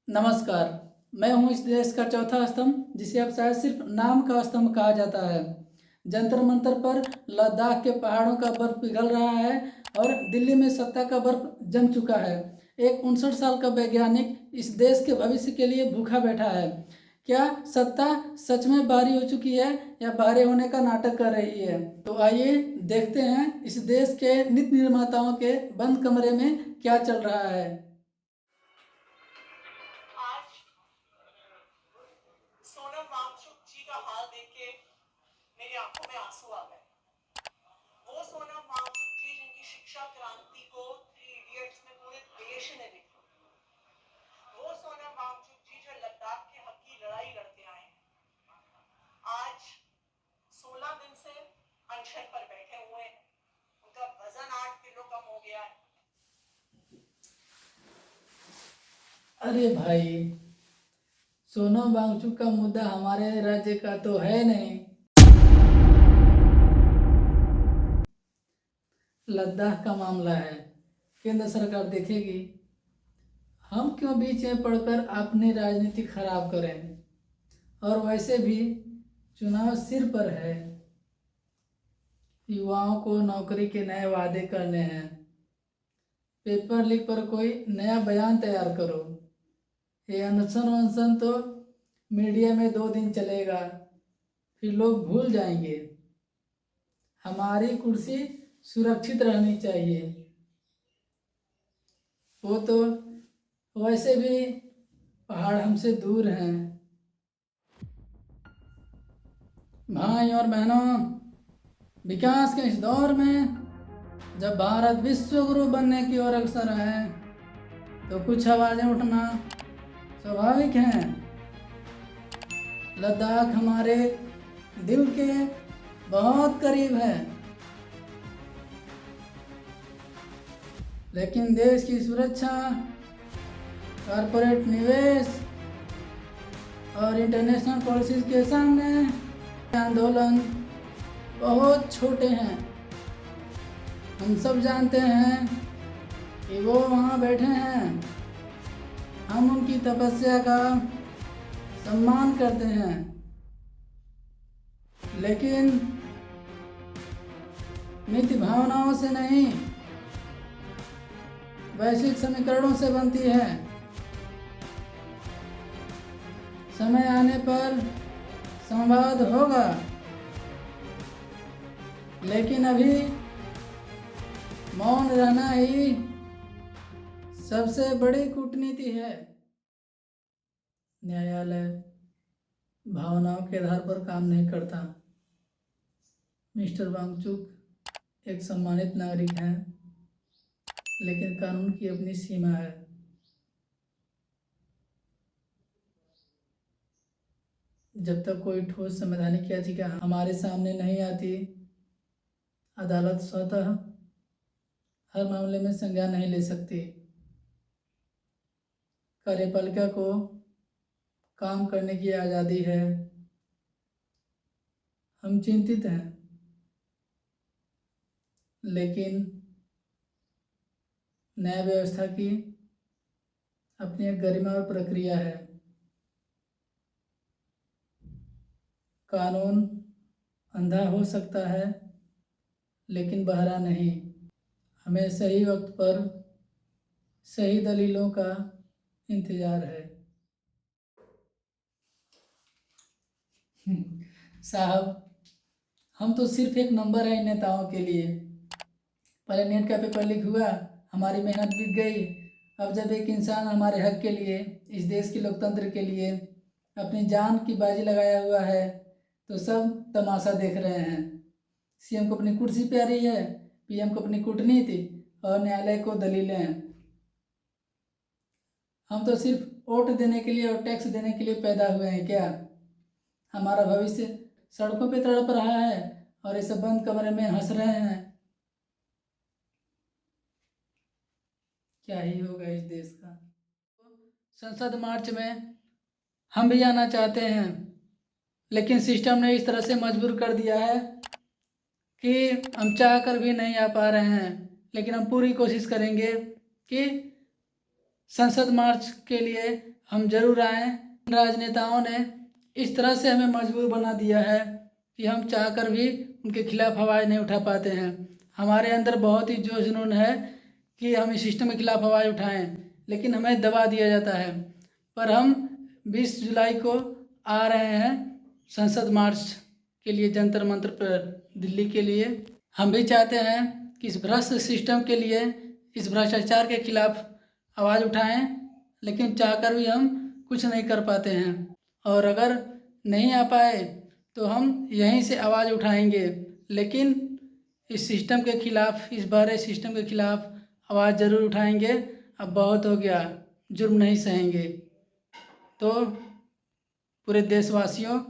नमस्कार। मैं हूं इस देश का चौथा स्तंभ, जिसे अब शायद सिर्फ नाम का स्तंभ कहा जाता है। जंतर मंतर पर लद्दाख के पहाड़ों का बर्फ पिघल रहा है और दिल्ली में सत्ता का बर्फ जम चुका है। एक 59 साल का वैज्ञानिक इस देश के भविष्य के लिए भूखा बैठा है। क्या सत्ता सच में बाहरी हो चुकी है या बाहरी होने का नाटक कर रही है? तो आइए देखते हैं इस देश के नीति निर्माताओं के बंद कमरे में क्या चल रहा है। आज सोनम वांगचुक जी का हाल देख के मेरी आंखों में आंसू आ गए। वो सोनम वांगचुक जी जिनकी शिक्षा क्रांति को थ्री इडियट्स में पूरे देश ने देखा। वो सोनम वांगचुक जी जो लद्दाख के हक की लड़ाई लड़ते आए हैं, आज 16 दिन से अनशन पर बैठे हुए हैं। उनका वजन 8 किलो कम हो गया है। अरे भाई, सोनम वांगचुक का मुद्दा हमारे राज्य का तो है नहीं। लद्दाख का मामला है, केंद्र सरकार देखेगी। हम क्यों बीच में पड़कर अपनी राजनीति खराब करें? और वैसे भी चुनाव सिर पर है। युवाओं को नौकरी के नए वादे करने हैं। पेपर लीक पर कोई नया बयान तैयार करो। ये अनशन वनशन तो मीडिया में 2 दिन चलेगा, फिर लोग भूल जाएंगे। हमारी कुर्सी सुरक्षित रहनी चाहिए। वो तो वैसे भी पहाड़ हमसे दूर हैं। भाई और बहनों, विकास के इस दौर में जब भारत विश्व गुरु बनने की ओर अग्रसर है, तो कुछ आवाज़ें उठना स्वाभाविक हैं। लद्दाख हमारे दिल के बहुत करीब है, लेकिन देश की सुरक्षा, कॉरपोरेट निवेश और इंटरनेशनल पॉलिसीज के सामने आंदोलन बहुत छोटे हैं। हम सब जानते हैं कि वो वहाँ बैठे हैं। हम उनकी तपस्या का सम्मान करते हैं, लेकिन नीति भावनाओं से नहीं, वैश्विक समीकरणों से बनती है। समय आने पर संवाद होगा, लेकिन अभी मौन रहना ही सबसे बड़ी कूटनीति है। न्यायालय भावनाओं के आधार पर काम नहीं करता। मिस्टर वांगचुक एक सम्मानित नागरिक हैं, लेकिन कानून की अपनी सीमा है। जब तक कोई ठोस संवैधानिक याचिका हमारे सामने नहीं आती, अदालत स्वतः हर मामले में संज्ञान नहीं ले सकती। कार्यपालिका को काम करने की आज़ादी है। हम चिंतित हैं, लेकिन न्याय व्यवस्था की अपनी एक गरिमा और प्रक्रिया है। कानून अंधा हो सकता है, लेकिन बहरा नहीं। हमें सही वक्त पर सही दलीलों का इंतज़ार है। साहब, हम तो सिर्फ एक नंबर है इन नेताओं के लिए। पहले नेट का पेपर लीक हुआ, हमारी मेहनत बीत गई। अब जब एक इंसान हमारे हक के लिए, इस देश के लोकतंत्र के लिए अपनी जान की बाजी लगाया हुआ है, तो सब तमाशा देख रहे हैं। सीएम को अपनी कुर्सी प्यारी है, पीएम को अपनी कूटनीति और न्यायालय को दलीलें। हम तो सिर्फ वोट देने के लिए और टैक्स देने के लिए पैदा हुए हैं क्या? हमारा भविष्य सड़कों पे तड़प रहा है और इस बंद कमरे में हंस रहे हैं। क्या ही होगा इस देश का? संसद मार्च में हम भी आना चाहते हैं, लेकिन सिस्टम ने इस तरह से मजबूर कर दिया है कि हम चाह कर भी नहीं आ पा रहे हैं। लेकिन हम पूरी कोशिश करेंगे कि संसद मार्च के लिए हम जरूर आएँ। राजनेताओं ने इस तरह से हमें मजबूर बना दिया है कि हम चाहकर भी उनके खिलाफ आवाज़ नहीं उठा पाते हैं। हमारे अंदर बहुत ही जोश जुनून है कि हम इस सिस्टम के खिलाफ आवाज़ उठाएं, लेकिन हमें दबा दिया जाता है। पर हम 20 जुलाई को आ रहे हैं संसद मार्च के लिए जंतर मंतर पर दिल्ली के लिए। हम भी चाहते हैं कि इस भ्रष्ट सिस्टम के लिए, इस भ्रष्टाचार के खिलाफ आवाज़ उठाएं, लेकिन चाहकर भी हम कुछ नहीं कर पाते हैं। और अगर नहीं आ पाए तो हम यहीं से आवाज़ उठाएंगे, लेकिन इस सिस्टम के खिलाफ, इस बारे सिस्टम के खिलाफ आवाज़ ज़रूर उठाएंगे। अब बहुत हो गया, जुर्म नहीं सहेंगे। तो पूरे देशवासियों,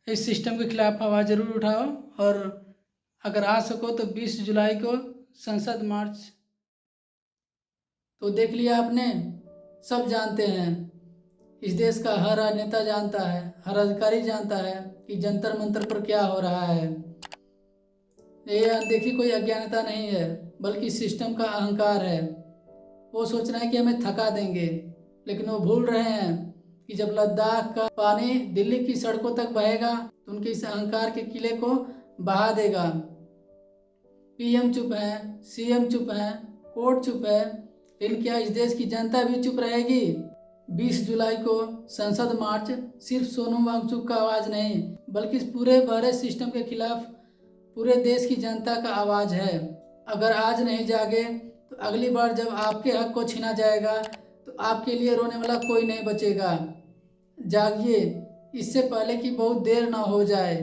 इस सिस्टम के खिलाफ आवाज़ ज़रूर उठाओ और अगर आ सको तो 20 जुलाई को संसद मार्च। तो देख लिया आपने, सब जानते हैं, इस देश का हर राजनेता जानता है, हर अधिकारी जानता है कि जंतर मंतर पर क्या हो रहा है। ये अनदेखी कोई अज्ञानता नहीं है, बल्कि सिस्टम का अहंकार है। वो सोच रहे हैं कि हमें थका देंगे, लेकिन वो भूल रहे हैं कि जब लद्दाख का पानी दिल्ली की सड़कों तक बहेगा तो उनके इस अहंकार के किले को बहा देगा। पीएम चुप है, सीएम चुप है, कोर्ट चुप है, लेकिन क्या इस देश की जनता भी चुप रहेगी? 20 जुलाई को संसद मार्च सिर्फ सोनम वांगचुक का आवाज़ नहीं, बल्कि इस पूरे बड़े सिस्टम के खिलाफ पूरे देश की जनता का आवाज़ है। अगर आज नहीं जागे तो अगली बार जब आपके हक को छीना जाएगा तो आपके लिए रोने वाला कोई नहीं बचेगा। जागिए, इससे पहले कि बहुत देर ना हो जाए।